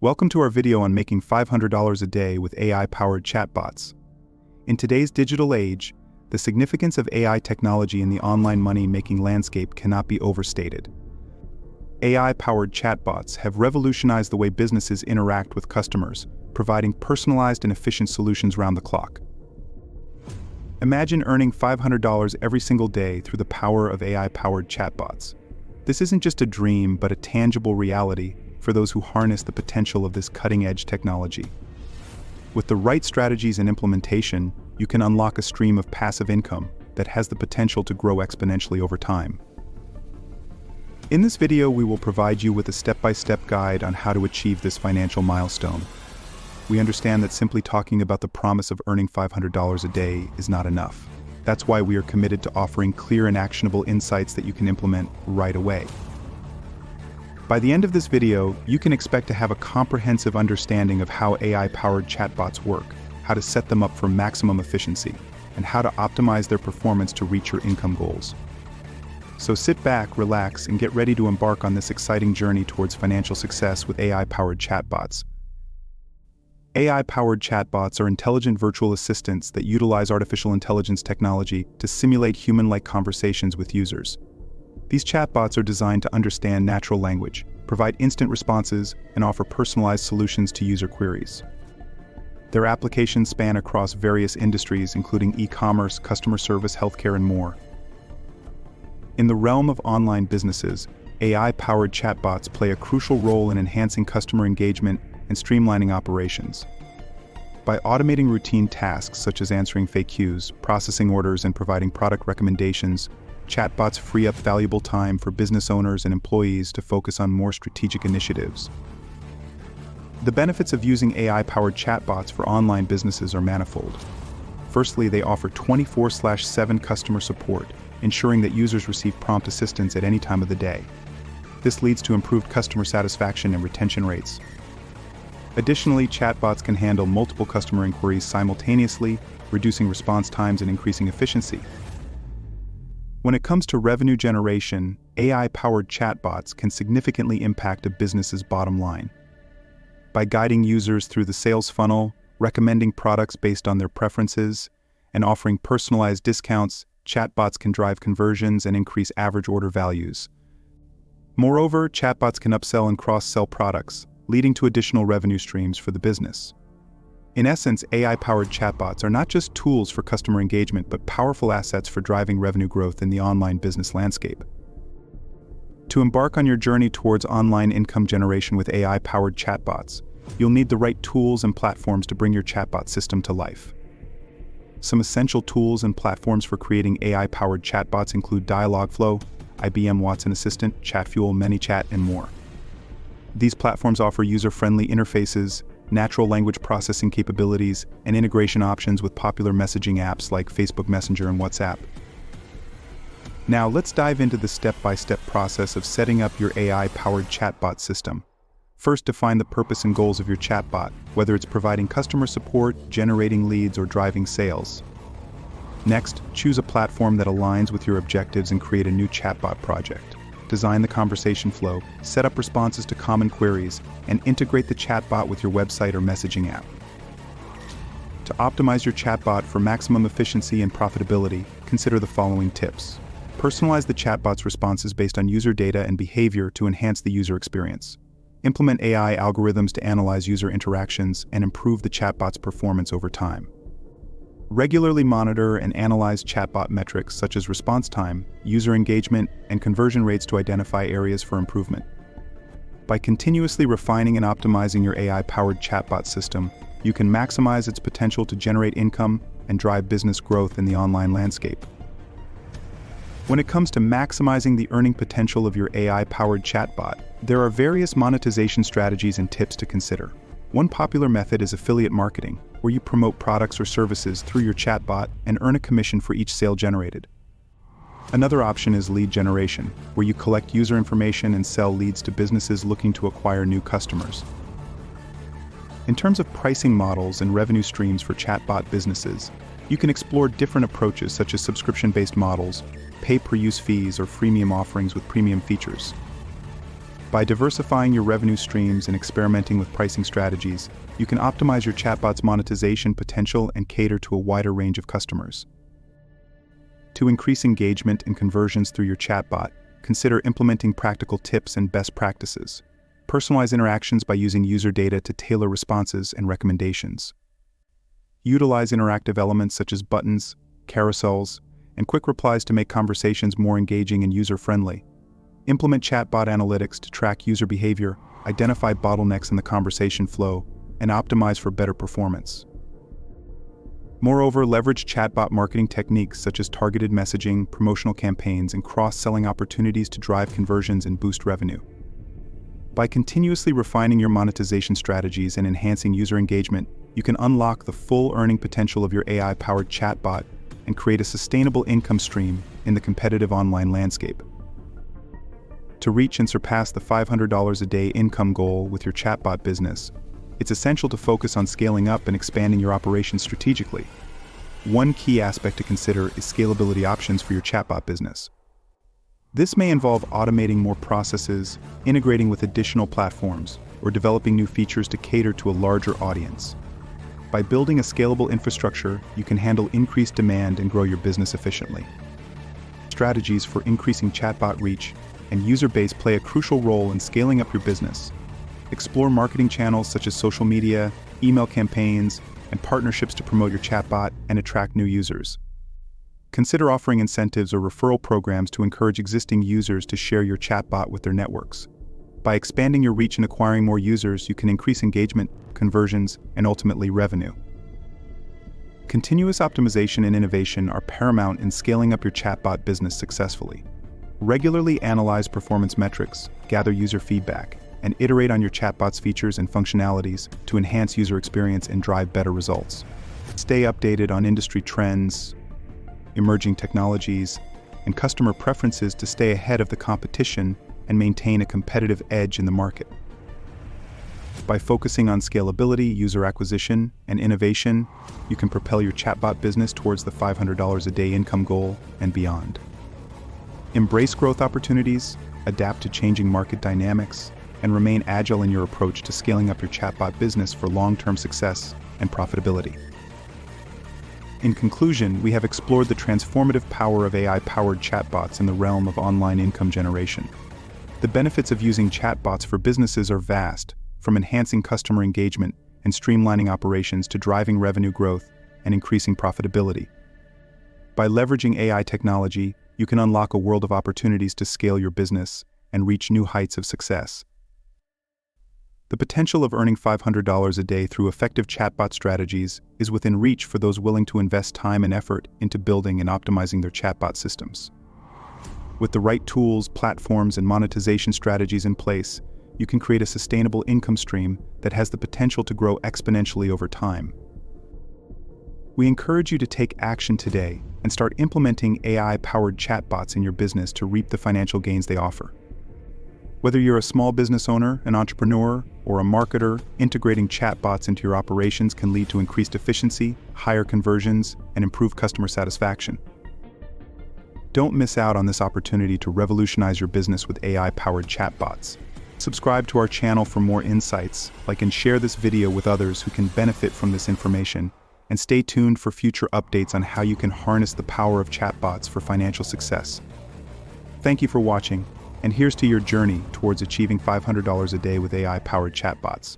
Welcome to our video on making $500 a day with AI-powered chatbots. In today's digital age, the significance of AI technology in the online money-making landscape cannot be overstated. AI-powered chatbots have revolutionized the way businesses interact with customers, providing personalized and efficient solutions round the clock. Imagine earning $500 every single day through the power of AI-powered chatbots. This isn't just a dream, but a tangible reality for those who harness the potential of this cutting-edge technology. With the right strategies and implementation, you can unlock a stream of passive income that has the potential to grow exponentially over time. In this video, we will provide you with a step-by-step guide on how to achieve this financial milestone. We understand that simply talking about the promise of earning $500 a day is not enough. That's why we are committed to offering clear and actionable insights that you can implement right away. By the end of this video, you can expect to have a comprehensive understanding of how AI-powered chatbots work, how to set them up for maximum efficiency, and how to optimize their performance to reach your income goals. So sit back, relax, and get ready to embark on this exciting journey towards financial success with AI-powered chatbots. AI-powered chatbots are intelligent virtual assistants that utilize artificial intelligence technology to simulate human-like conversations with users. These chatbots are designed to understand natural language, provide instant responses, and offer personalized solutions to user queries. Their applications span across various industries, including e-commerce, customer service, healthcare, and more. In the realm of online businesses, AI-powered chatbots play a crucial role in enhancing customer engagement and streamlining operations. By automating routine tasks such as answering FAQs, processing orders, and providing product recommendations, chatbots free up valuable time for business owners and employees to focus on more strategic initiatives. The benefits of using AI-powered chatbots for online businesses are manifold. Firstly, they offer 24/7 customer support, ensuring that users receive prompt assistance at any time of the day. This leads to improved customer satisfaction and retention rates. Additionally, chatbots can handle multiple customer inquiries simultaneously, reducing response times and increasing efficiency. When it comes to revenue generation, AI-powered chatbots can significantly impact a business's bottom line. By guiding users through the sales funnel, recommending products based on their preferences, and offering personalized discounts, chatbots can drive conversions and increase average order values. Moreover, chatbots can upsell and cross-sell products, leading to additional revenue streams for the business. In essence, AI-powered chatbots are not just tools for customer engagement, but powerful assets for driving revenue growth in the online business landscape. To embark on your journey towards online income generation with AI-powered chatbots, you'll need the right tools and platforms to bring your chatbot system to life. Some essential tools and platforms for creating AI-powered chatbots include Dialogflow, IBM Watson Assistant, Chatfuel, ManyChat, and more. These platforms offer user-friendly interfaces, natural language processing capabilities, and integration options with popular messaging apps like Facebook Messenger and WhatsApp. Now let's dive into the step-by-step process of setting up your AI-powered chatbot system. First, define the purpose and goals of your chatbot, whether it's providing customer support, generating leads, or driving sales. Next, choose a platform that aligns with your objectives and create a new chatbot project. Design the conversation flow, set up responses to common queries, and integrate the chatbot with your website or messaging app. To optimize your chatbot for maximum efficiency and profitability, consider the following tips. Personalize the chatbot's responses based on user data and behavior to enhance the user experience. Implement AI algorithms to analyze user interactions and improve the chatbot's performance over time. Regularly monitor and analyze chatbot metrics such as response time, user engagement, and conversion rates to identify areas for improvement. By continuously refining and optimizing your AI-powered chatbot system, you can maximize its potential to generate income and drive business growth in the online landscape. When it comes to maximizing the earning potential of your AI-powered chatbot, there are various monetization strategies and tips to consider. One popular method is affiliate marketing, where you promote products or services through your chatbot and earn a commission for each sale generated. Another option is lead generation, where you collect user information and sell leads to businesses looking to acquire new customers. In terms of pricing models and revenue streams for chatbot businesses, you can explore different approaches such as subscription-based models, pay-per-use fees, or freemium offerings with premium features. By diversifying your revenue streams and experimenting with pricing strategies, you can optimize your chatbot's monetization potential and cater to a wider range of customers. To increase engagement and conversions through your chatbot, consider implementing practical tips and best practices. Personalize interactions by using user data to tailor responses and recommendations. Utilize interactive elements such as buttons, carousels, and quick replies to make conversations more engaging and user-friendly. Implement chatbot analytics to track user behavior, identify bottlenecks in the conversation flow, and optimize for better performance. Moreover, leverage chatbot marketing techniques such as targeted messaging, promotional campaigns, and cross-selling opportunities to drive conversions and boost revenue. By continuously refining your monetization strategies and enhancing user engagement, you can unlock the full earning potential of your AI-powered chatbot and create a sustainable income stream in the competitive online landscape. To reach and surpass the $500 a day income goal with your chatbot business, it's essential to focus on scaling up and expanding your operations strategically. One key aspect to consider is scalability options for your chatbot business. This may involve automating more processes, integrating with additional platforms, or developing new features to cater to a larger audience. By building a scalable infrastructure, you can handle increased demand and grow your business efficiently. Strategies for increasing chatbot reach and user base play a crucial role in scaling up your business. Explore marketing channels such as social media, email campaigns, and partnerships to promote your chatbot and attract new users. Consider offering incentives or referral programs to encourage existing users to share your chatbot with their networks. By expanding your reach and acquiring more users, you can increase engagement, conversions, and ultimately revenue. Continuous optimization and innovation are paramount in scaling up your chatbot business successfully. Regularly analyze performance metrics, gather user feedback, and iterate on your chatbot's features and functionalities to enhance user experience and drive better results. Stay updated on industry trends, emerging technologies, and customer preferences to stay ahead of the competition and maintain a competitive edge in the market. By focusing on scalability, user acquisition, and innovation, you can propel your chatbot business towards the $500 a day income goal and beyond. Embrace growth opportunities, adapt to changing market dynamics, and remain agile in your approach to scaling up your chatbot business for long-term success and profitability. In conclusion, we have explored the transformative power of AI-powered chatbots in the realm of online income generation. The benefits of using chatbots for businesses are vast, from enhancing customer engagement and streamlining operations to driving revenue growth and increasing profitability. By leveraging AI technology, you can unlock a world of opportunities to scale your business and reach new heights of success. The potential of earning $500 a day through effective chatbot strategies is within reach for those willing to invest time and effort into building and optimizing their chatbot systems. With the right tools, platforms, and monetization strategies in place, you can create a sustainable income stream that has the potential to grow exponentially over time. We encourage you to take action today and start implementing AI-powered chatbots in your business to reap the financial gains they offer. Whether you're a small business owner, an entrepreneur, or a marketer, integrating chatbots into your operations can lead to increased efficiency, higher conversions, and improved customer satisfaction. Don't miss out on this opportunity to revolutionize your business with AI-powered chatbots. Subscribe to our channel for more insights, like and share this video with others who can benefit from this information, and stay tuned for future updates on how you can harness the power of chatbots for financial success. Thank you for watching. And here's to your journey towards achieving $500 a day with AI-powered chatbots.